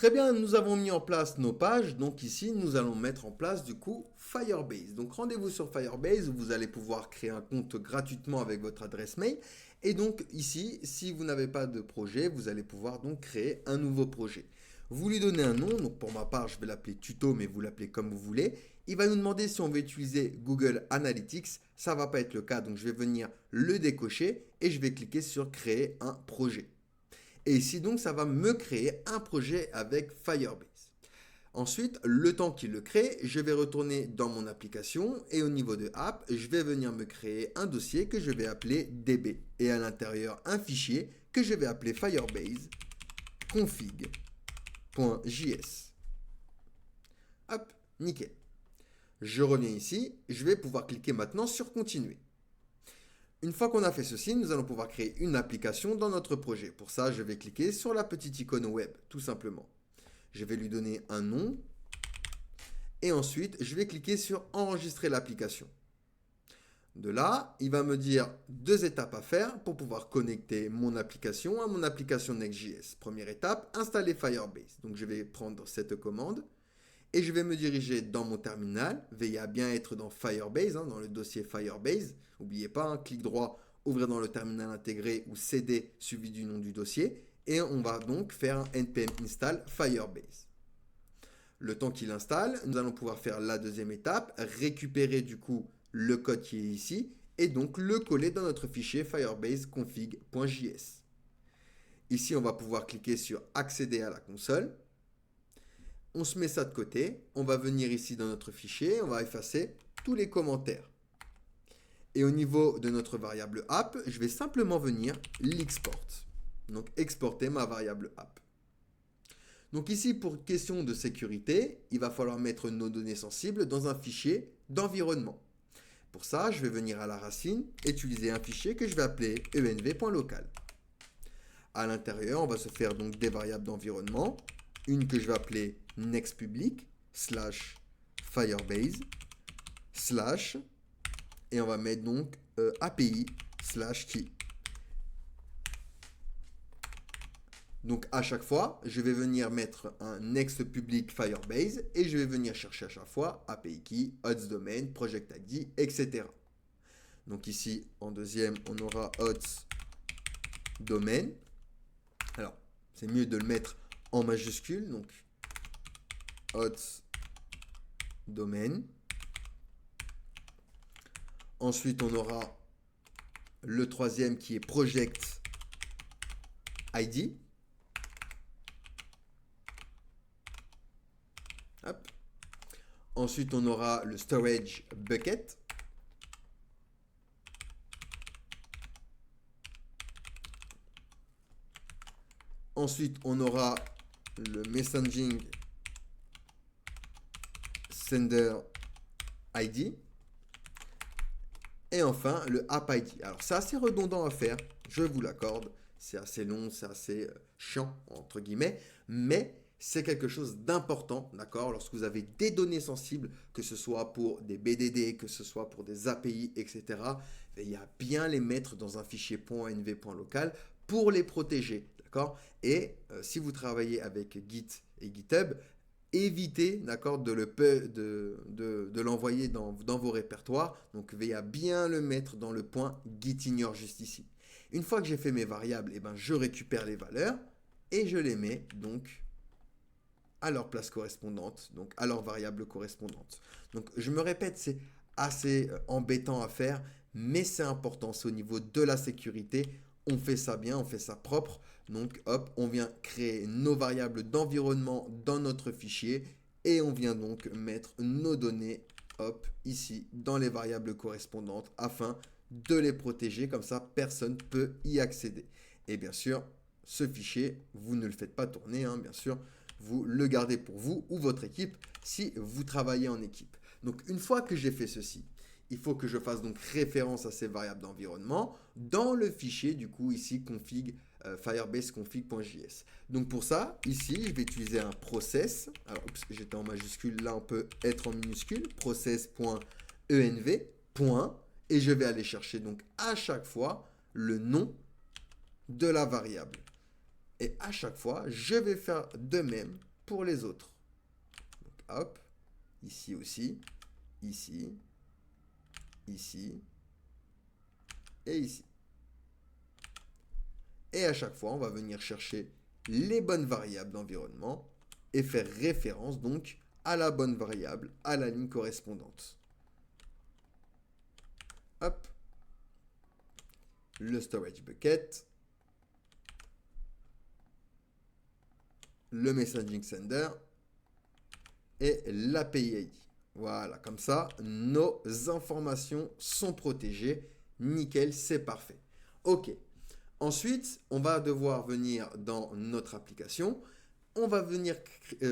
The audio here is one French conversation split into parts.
Très bien, nous avons mis en place nos pages. Donc ici, nous allons mettre en place du coup Firebase. Donc rendez-vous sur Firebase où vous allez pouvoir créer un compte gratuitement avec votre adresse mail. Et donc ici, si vous n'avez pas de projet, vous allez pouvoir donc créer un nouveau projet. Vous lui donnez un nom. Donc pour ma part, je vais l'appeler tuto, mais vous l'appelez comme vous voulez. Il va nous demander si on veut utiliser Google Analytics. Ça ne va pas être le cas, donc je vais venir le décocher et je vais cliquer sur créer un projet. Et ici, donc, ça va me créer un projet avec Firebase. Ensuite, le temps qu'il le crée, je vais retourner dans mon application et au niveau de App, je vais venir me créer un dossier que je vais appeler DB. Et à l'intérieur, un fichier que je vais appeler Firebase config.js. Hop, nickel. Je reviens ici, je vais pouvoir cliquer maintenant sur Continuer. Une fois qu'on a fait ceci, nous allons pouvoir créer une application dans notre projet. Pour ça, je vais cliquer sur la petite icône web, tout simplement. Je vais lui donner un nom. Et ensuite, je vais cliquer sur enregistrer l'application. De là, il va me dire 2 étapes à faire pour pouvoir connecter mon application à mon application Next.js. Première étape, installer Firebase. Donc, je vais prendre cette commande. Et je vais me diriger dans mon terminal. Veillez à bien être dans Firebase, dans le dossier Firebase. N'oubliez pas, clic droit, ouvrir dans le terminal intégré ou CD suivi du nom du dossier. Et on va donc faire un npm install Firebase. Le temps qu'il installe, nous allons pouvoir faire la deuxième étape, récupérer du coup le code qui est ici et donc le coller dans notre fichier firebase config.js. Ici, on va pouvoir cliquer sur accéder à la console. On se met ça de côté, on va venir ici dans notre fichier, on va effacer tous les commentaires. Et au niveau de notre variable app, je vais simplement venir l'export. Donc exporter ma variable app. Donc ici, pour question de sécurité, il va falloir mettre nos données sensibles dans un fichier d'environnement. Pour ça, je vais venir à la racine, utiliser un fichier que je vais appeler env.local. À l'intérieur, on va se faire donc des variables d'environnement, une que je vais appeler nextPublic slash firebase slash et on va mettre donc API slash key. Donc à chaque fois, je vais venir mettre un next public Firebase et je vais venir chercher à chaque fois API key, host domain, project ID, etc. Donc ici, en deuxième, on aura host domain. Alors, c'est mieux de le mettre en majuscule. Donc, host domain. Ensuite, on aura le troisième qui est project ID. Hop. Ensuite, on aura le storage bucket. Ensuite, on aura le messaging sender ID. Et enfin, le app ID. Alors, c'est assez redondant à faire, je vous l'accorde. C'est assez long, c'est assez chiant, entre guillemets. Mais c'est quelque chose d'important, d'accord? Lorsque vous avez des données sensibles, que ce soit pour des BDD, que ce soit pour des API, etc., il y a bien les mettre dans un fichier .env.local pour les protéger, d'accord? Et si vous travaillez avec Git et GitHub, évitez, d'accord, de l'envoyer dans vos répertoires. Donc, veillez à bien le mettre dans le point gitignore juste ici. Une fois que j'ai fait mes variables, je récupère les valeurs et je les mets donc à leur place correspondante, donc à leur variable correspondante. Donc, je me répète, c'est assez embêtant à faire, mais c'est important, c'est au niveau de la sécurité. On fait ça bien, on fait ça propre. Donc, hop, on vient créer nos variables d'environnement dans notre fichier et on vient donc mettre nos données, hop, ici, dans les variables correspondantes afin de les protéger. Comme ça, personne ne peut y accéder. Et bien sûr, ce fichier, vous ne le faites pas tourner, bien sûr. Vous le gardez pour vous ou votre équipe si vous travaillez en équipe. Donc, une fois que j'ai fait ceci, il faut que je fasse donc référence à ces variables d'environnement dans le fichier du coup ici config firebase config.js. Donc pour ça, ici, je vais utiliser un process. Alors, j'étais en majuscule, là on peut être en minuscule, process.env, et je vais aller chercher donc à chaque fois le nom de la variable. Et à chaque fois, je vais faire de même pour les autres. Donc, hop, ici aussi, ici, ici et ici. Et à chaque fois, on va venir chercher les bonnes variables d'environnement et faire référence donc à la bonne variable, à la ligne correspondante. Hop, le storage bucket, le messaging sender et l'API ID. Voilà, comme ça, nos informations sont protégées. Nickel, c'est parfait. OK. Ensuite, on va devoir venir dans notre application. On va venir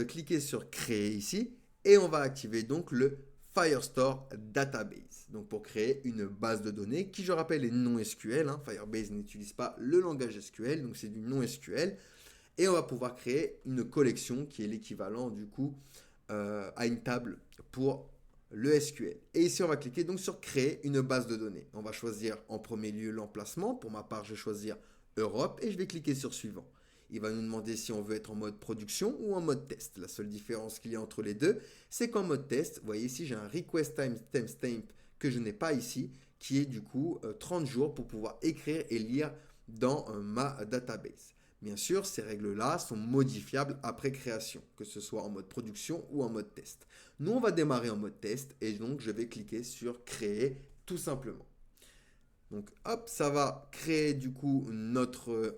cliquer sur créer ici et on va activer donc le Firestore Database. Donc pour créer une base de données qui, je rappelle, est non SQL. Firebase n'utilise pas le langage SQL, donc c'est du non SQL. Et on va pouvoir créer une collection qui est l'équivalent du coup à une table pour le SQL. Et ici, on va cliquer donc sur créer une base de données. On va choisir en premier lieu l'emplacement. Pour ma part, je vais choisir Europe et je vais cliquer sur suivant. Il va nous demander si on veut être en mode production ou en mode test. La seule différence qu'il y a entre les deux, c'est qu'en mode test, vous voyez ici, j'ai un request timestamp que je n'ai pas ici, qui est du coup 30 jours pour pouvoir écrire et lire dans ma database. Bien sûr, ces règles-là sont modifiables après création, que ce soit en mode production ou en mode test. Nous, on va démarrer en mode test et donc je vais cliquer sur créer tout simplement. Donc hop, ça va créer du coup notre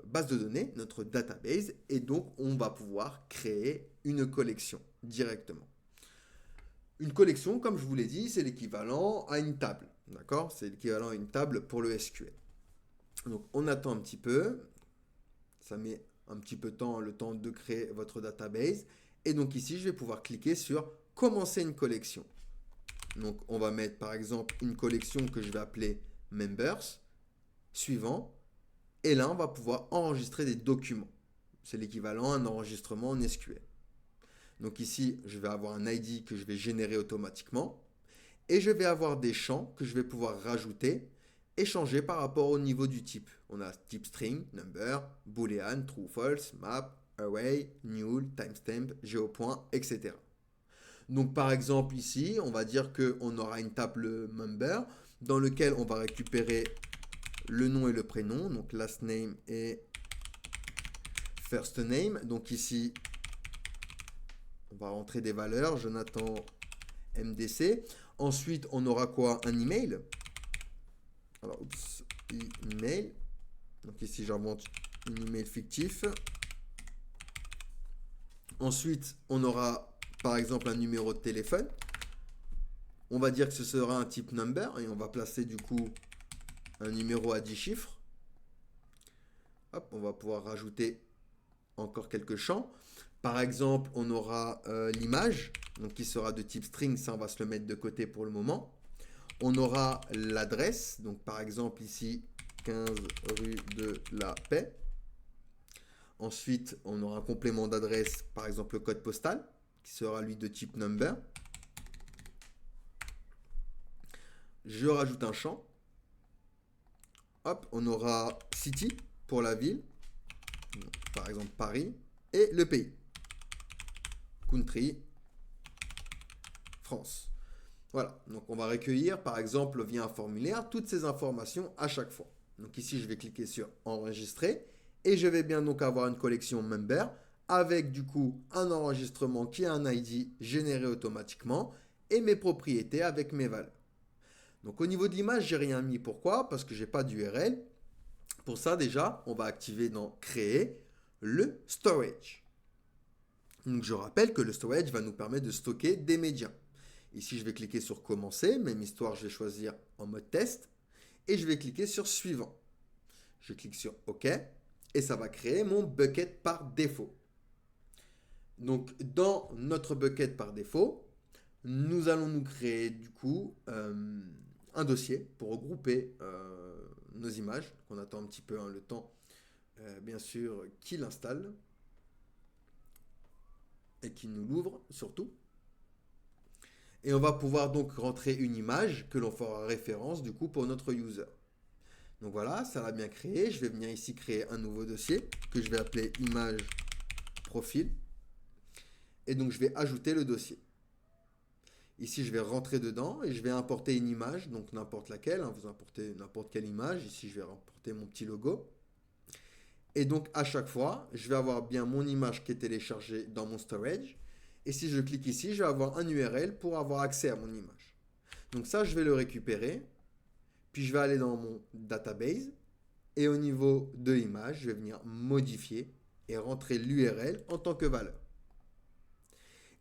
base de données, notre database, et donc on va pouvoir créer une collection directement. Une collection, comme je vous l'ai dit, c'est l'équivalent à une table, d'accord? C'est l'équivalent à une table pour le SQL. Donc on attend un petit peu. Ça met un petit peu de temps, le temps de créer votre database. Et donc ici, je vais pouvoir cliquer sur commencer une collection. Donc on va mettre par exemple une collection que je vais appeler members, suivant. Et là, on va pouvoir enregistrer des documents. C'est l'équivalent à un enregistrement en SQL. Donc ici, je vais avoir un ID que je vais générer automatiquement. Et je vais avoir des champs que je vais pouvoir rajouter et changer par rapport au niveau du type. On a type string, number, boolean, true, false, map, array, null, timestamp, géopoint, etc. Donc par exemple ici, on va dire qu'on aura une table member dans lequel on va récupérer le nom et le prénom, donc last name et first name. Donc ici, on va rentrer des valeurs, Jonathan MDC. Ensuite, on aura quoi? Un email. Alors, oups, email. Donc ici, j'invente un email fictif. Ensuite, on aura par exemple un numéro de téléphone. On va dire que ce sera un type number et on va placer du coup un numéro à 10 chiffres. Hop, on va pouvoir rajouter encore quelques champs. Par exemple, on aura l'image, donc qui sera de type string, ça on va se le mettre de côté pour le moment. On aura l'adresse, donc par exemple ici 15 rue de la Paix. Ensuite, on aura un complément d'adresse, par exemple le code postal, qui sera lui de type number. Je rajoute un champ. Hop, on aura city pour la ville, donc, par exemple Paris, et le pays. Country, France. Voilà, donc on va recueillir par exemple via un formulaire toutes ces informations à chaque fois. Donc ici je vais cliquer sur enregistrer et je vais bien donc avoir une collection member avec du coup un enregistrement qui a un ID généré automatiquement et mes propriétés avec mes valeurs. Donc au niveau de l'image, j'ai rien mis. Pourquoi? Parce que j'ai pas d'URL. Pour ça déjà, on va activer dans créer le storage. Donc je rappelle que le storage va nous permettre de stocker des médias. Ici, je vais cliquer sur commencer, même histoire, je vais choisir en mode test et je vais cliquer sur suivant. Je clique sur OK et ça va créer mon bucket par défaut. Donc dans notre bucket par défaut, nous allons nous créer du coup un dossier pour regrouper nos images. On attend un petit peu le temps, bien sûr, qu'il installe et qu'il nous l'ouvre surtout. Et on va pouvoir donc rentrer une image que l'on fera référence du coup pour notre user. Donc voilà, ça l'a bien créé. Je vais venir ici créer un nouveau dossier que je vais appeler image profil. et donc je vais ajouter le dossier. Ici, je vais rentrer dedans et je vais importer une image, donc n'importe laquelle, hein, vous importez n'importe quelle image. Ici, je vais importer mon petit logo. Et donc, à chaque fois, je vais avoir bien mon image qui est téléchargée dans mon storage. Et si je clique ici, je vais avoir un URL pour avoir accès à mon image. Donc ça, je vais le récupérer. Puis je vais aller dans mon database. Et au niveau de l'image, je vais venir modifier et rentrer l'URL en tant que valeur.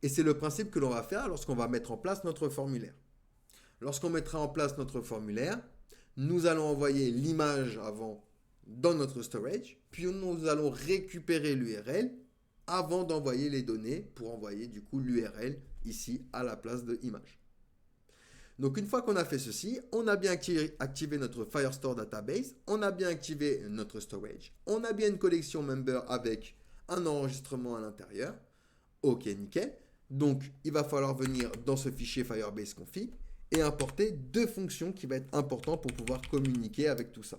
Et c'est le principe que l'on va faire lorsqu'on va mettre en place notre formulaire. Lorsqu'on mettra en place notre formulaire, nous allons envoyer l'image avant dans notre storage, puis nous allons récupérer l'URL avant d'envoyer les données pour envoyer du coup l'URL ici à la place de image. Donc une fois qu'on a fait ceci, on a bien activé notre Firestore Database, on a bien activé notre storage, on a bien une collection member avec un enregistrement à l'intérieur. Ok, nickel. Donc il va falloir venir dans ce fichier Firebase config et importer deux fonctions qui vont être importantes pour pouvoir communiquer avec tout ça.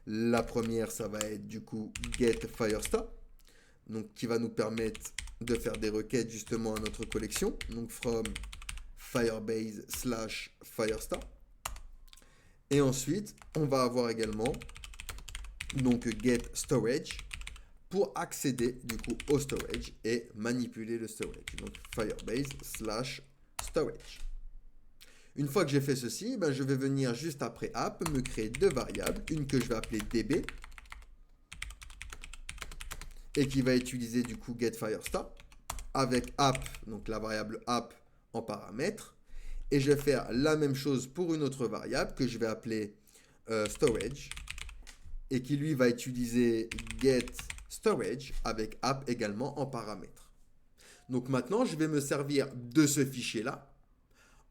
La première, ça va être du coup getFirestore, donc qui va nous permettre de faire des requêtes justement à notre collection. Donc from Firebase/Firestore. Et ensuite, on va avoir également donc getStorage pour accéder du coup au storage et manipuler le storage. Donc Firebase/Storage. Une fois que j'ai fait ceci, je vais venir juste après app, me créer deux variables. Une que je vais appeler db et qui va utiliser du coup getFirestore avec app, donc la variable app en paramètre. Et je vais faire la même chose pour une autre variable que je vais appeler storage et qui lui va utiliser getStorage avec app également en paramètre. Donc maintenant, je vais me servir de ce fichier-là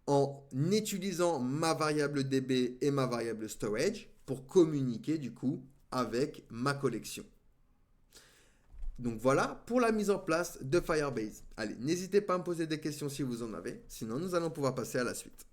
en utilisant ma variable db et ma variable storage pour communiquer du coup avec ma collection. Donc voilà pour la mise en place de Firebase. Allez, n'hésitez pas à me poser des questions si vous en avez, sinon nous allons pouvoir passer à la suite.